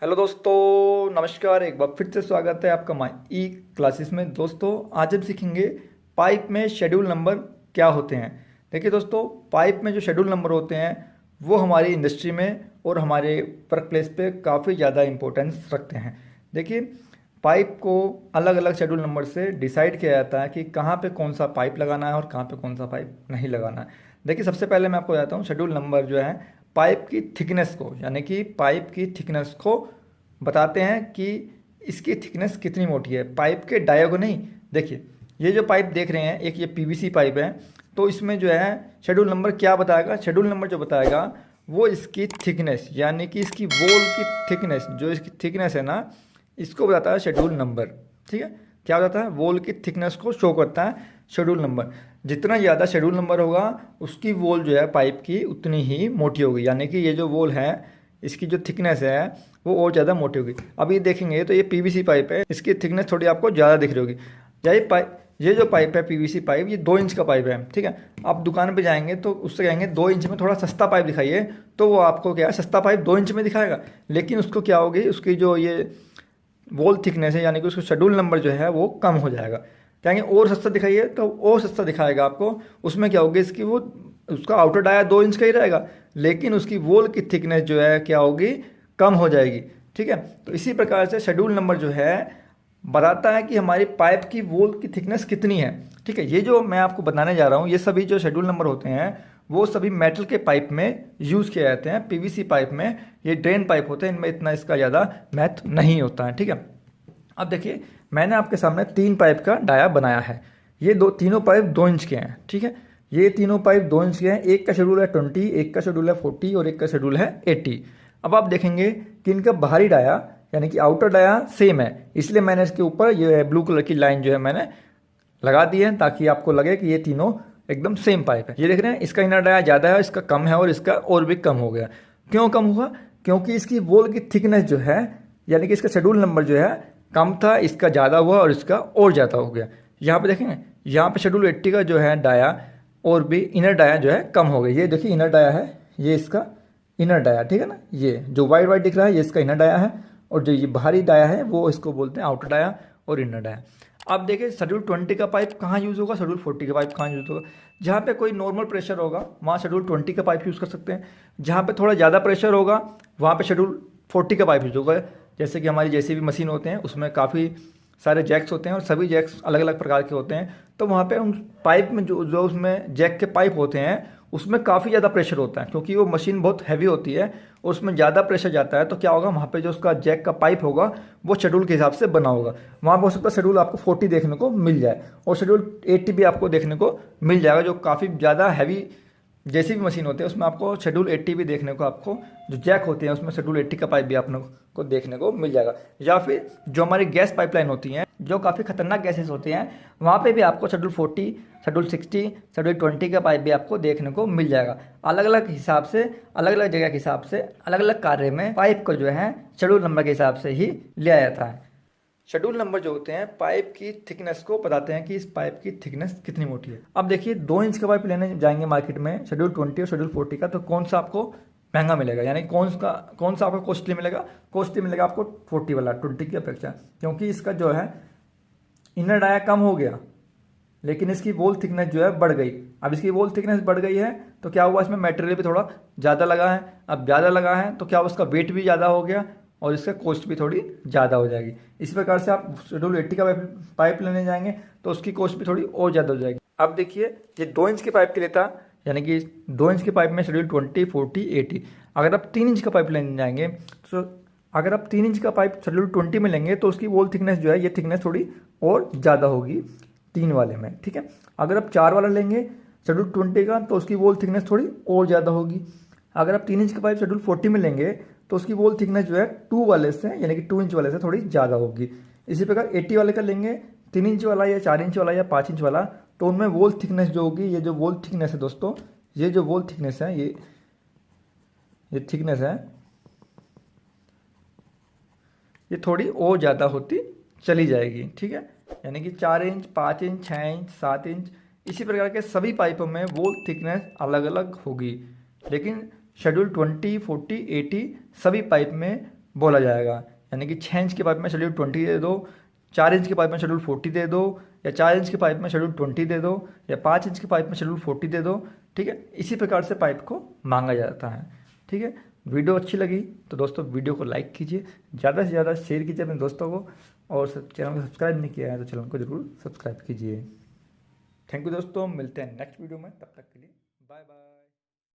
Hello दोस्तों, नमस्कार। एक बार फिर से स्वागत है आपका माई ई क्लासेस में। दोस्तों आज हम सीखेंगे पाइप में शेड्यूल नंबर क्या होते हैं। देखिए दोस्तों, पाइप में जो शेड्यूल नंबर होते हैं वो हमारी इंडस्ट्री में और हमारे वर्क प्लेस पे काफ़ी ज़्यादा इम्पोर्टेंस रखते हैं। देखिए, पाइप को अलग अलग शेड्यूल नंबर से डिसाइड किया जाता है कि कहाँ पे कौन सा पाइप लगाना है और कहाँ पे कौन सा पाइप नहीं लगाना है। देखिए, सबसे पहले मैं आपको बताता हूँ शेड्यूल नंबर जो है पाइप की थिकनेस को, यानी कि पाइप की थिकनेस को बताते हैं कि इसकी थिकनेस कितनी मोटी है। पाइप के डाया नहीं, देखिए ये जो पाइप देख रहे हैं, एक ये पीवीसी पाइप है, तो इसमें जो है शेड्यूल नंबर क्या बताएगा, शेड्यूल नंबर जो बताएगा वो इसकी थिकनेस, यानी कि इसकी वॉल की थिकनेस, जो इसकी थिकनेस है ना, इसको बताता है शेड्यूल नंबर। ठीक है, क्या बताता है, वॉल की थिकनेस को शो करता है शेड्यूल नंबर। जितना ज़्यादा शेड्यूल नंबर होगा उसकी वॉल जो है पाइप की उतनी ही मोटी होगी, यानी कि ये जो वॉल है इसकी जो थिकनेस है वो और ज़्यादा मोटी होगी। अब ये देखेंगे तो ये पीवीसी पाइप है, इसकी थिकनेस थोड़ी आपको ज़्यादा दिख रही होगी। ये जो पाइप है पीवीसी पाइप, ये 2 इंच का पाइप है। ठीक है, आप दुकान पे जाएंगे तो उससे कहेंगे 2 इंच में थोड़ा सस्ता पाइप दिखाइए, तो वो आपको क्या है, सस्ता पाइप 2 इंच में दिखाएगा। लेकिन उसको क्या होगी, उसकी जो ये वॉल थिकनेस है, यानी कि उसका शेड्यूल नंबर जो है वो कम हो जाएगा। कहेंगे और सस्ता दिखाइए, तो और सस्ता दिखाएगा आपको। उसमें क्या होगी, इसकी वो उसका आउटर डाया 2 इंच का ही रहेगा, लेकिन उसकी वॉल की थिकनेस जो है क्या होगी, कम हो जाएगी। ठीक है, तो इसी प्रकार से शेड्यूल नंबर जो है बताता है कि हमारी पाइप की वॉल की थिकनेस कितनी है। ठीक है, ये जो मैं आपको बताने जा रहा हूँ, ये सभी जो शेड्यूल नंबर होते हैं वो सभी मेटल के पाइप में यूज़ किए जाते हैं। पीवीसी पाइप में ये ड्रेन पाइप होते हैं, इनमें इतना इसका ज़्यादा मैथ नहीं होता है। ठीक है, अब देखिए मैंने आपके सामने 3 पाइप का डाया बनाया है। ये तीनों पाइप 2 इंच के हैं। ठीक है, ये तीनों पाइप 2 इंच के हैं। एक का शेड्यूल है 20, एक का शेड्यूल है 40 और एक का शेड्यूल है 80। अब आप देखेंगे कि इनका बाहरी डाया यानी कि आउटर डाया सेम है, इसलिए मैंने इसके ऊपर ये ब्लू कलर की लाइन जो है मैंने लगा दी है, ताकि आपको लगे कि ये तीनों एकदम सेम पाइप है। ये देख रहे हैं, इसका इनर डाया ज़्यादा है, इसका कम है और इसका और भी कम हो गया। क्यों कम हुआ, क्योंकि इसकी वॉल की थिकनेस जो है, यानी कि इसका शेड्यूल नंबर जो है कम था, इसका ज़्यादा हुआ और इसका और ज़्यादा हो गया। यहाँ पे देखेंगे, यहाँ पे शेड्यूल 80 का जो है डाया और भी इनर डाया जो है कम हो गया। ये देखिए इनर डाया है, ये इसका इनर डाया, ठीक है ना, ये जो वाइट वाइट दिख रहा है ये इसका इनर डाया है, और जो ये बाहरी डाया है वो इसको बोलते हैं आउटर डाया और इनर डाया। अब देखिए शेड्यूल 20 का पाइप कहाँ यूज़ होगा, शेड्यूल 40 का पाइप कहाँ यूज़ होगा। जहाँ पे कोई नॉर्मल प्रेशर होगा वहाँ शेड्यूल 20 का पाइप यूज़ कर सकते हैं। जहाँ पे थोड़ा ज़्यादा प्रेशर होगा वहाँ पे शेड्यूल 40 का पाइप यूज़ होगा। जैसे कि हमारी जैसी भी मशीन होते हैं उसमें काफ़ी सारे जैक्स होते हैं और सभी जैक्स अलग अलग प्रकार के होते हैं, तो वहाँ पे उन पाइप में जो उसमें जैक के पाइप होते हैं उसमें काफ़ी ज़्यादा प्रेशर होता है, क्योंकि वो मशीन बहुत हैवी होती है और उसमें ज़्यादा प्रेशर जाता है। तो क्या होगा, वहाँ पे जो उसका जैक का पाइप होगा वो शेड्यूल के हिसाब से बना होगा। वहाँ पर हो सकता है शेड्यूल आपको 40 देखने को मिल जाए और शेड्यूल 80 भी आपको देखने को मिल जाएगा। जो काफ़ी ज़्यादा हैवी जैसी भी मशीन होती है उसमें आपको शेड्यूल 80 भी देखने को, आपको जो जैक होते हैं उसमें शेड्यूल 80 का पाइप भी आप लोग को देखने को मिल जाएगा। या फिर जो हमारी गैस पाइपलाइन होती हैं, जो काफ़ी खतरनाक गैसेस होती हैं, वहाँ पे भी आपको शेड्यूल 40, शेड्यूल 60, शेड्यूल 20 का पाइप भी आपको देखने को मिल जाएगा। अलग अलग हिसाब से, अलग अलग जगह के हिसाब से, अलग अलग कार्य में पाइप को जो है शेड्यूल नंबर के हिसाब से ही लिया जाता है। शेड्यूल नंबर जो होते हैं पाइप की थिकनेस को बताते हैं कि इस पाइप की थिकनेस कितनी मोटी है। अब देखिए 2 इंच का पाइप लेने जाएंगे मार्केट में शेड्यूल 20 और शेड्यूल 40 का, तो कौन सा आपको महंगा मिलेगा, यानी कौन सा आपको कॉस्टली मिलेगा। कॉस्टली मिलेगा आपको 40 वाला 20 की अपेक्षा, क्योंकि इसका जो है इनर डाया कम हो गया लेकिन इसकी वॉल थिकनेस जो है बढ़ गई। अब इसकी वॉल थिकनेस बढ़ गई है तो क्या हुआ, इसमें मटेरियल भी थोड़ा ज़्यादा लगा है। अब ज़्यादा लगा है तो क्या हुआ, उसका वेट भी ज़्यादा हो गया और इसका कॉस्ट भी थोड़ी ज़्यादा हो जाएगी। इस प्रकार से आप शेड्यूल 80 का पाइप लेने जाएंगे तो उसकी कॉस्ट भी थोड़ी और ज़्यादा हो जाएगी। अब देखिए ये 2 इंच के पाइप के लिए था, यानी कि 2 इंच के पाइप में शेड्यूल 20, 40, 80। अगर आप 3 इंच का पाइप लेने जाएंगे तो अगर आप 3 इंच का पाइप शेड्यूल 20 में लेंगे तो उसकी वॉल थिकनेस जो है, ये थिकनेस थोड़ी और ज़्यादा होगी 3 वाले में। ठीक है, अगर आप 4 वाला लेंगे शेड्यूल 20 का तो उसकी वॉल थिकनेस थोड़ी और ज़्यादा होगी। अगर आप 3 इंच का पाइप शेड्यूल 40 में लेंगे तो उसकी वॉल थिकनेस जो है 2 वाले से, यानी कि 2 इंच वाले से थोड़ी ज़्यादा होगी। इसी प्रकार 80 वाले का लेंगे, 3 इंच वाला या 4 इंच वाला या 5 इंच वाला, तो उनमें वॉल थिकनेस जो होगी, ये जो वॉल थिकनेस है दोस्तों, ये जो वॉल थिकनेस है, ये थिकनेस है, ये थोड़ी और ज़्यादा होती चली जाएगी। ठीक है, यानी कि 4 इंच, 5 इंच, 6 इंच, 7 इंच, इसी प्रकार के सभी पाइपों में वॉल थिकनेस अलग अलग होगी। लेकिन शेड्यूल 20, 40, 80 सभी पाइप में बोला जाएगा। यानी कि 6 इंच के पाइप में शेड्यूल 20 दे दो, 4 इंच के पाइप में शेड्यूल 40 दे दो, या 4 इंच के पाइप में शेड्यूल 20 दे दो, या 5 इंच के पाइप में शेड्यूल 40 दे दो। ठीक है, इसी प्रकार से पाइप को मांगा जाता है। ठीक है, वीडियो अच्छी लगी तो दोस्तों वीडियो को लाइक कीजिए, ज़्यादा से ज़्यादा शेयर कीजिए अपने दोस्तों को, और चैनल को सब्सक्राइब नहीं किया है तो चैनल को जरूर सब्सक्राइब कीजिए। थैंक यू दोस्तों, मिलते हैं नेक्स्ट वीडियो में, तब तक के लिए बाय बाय।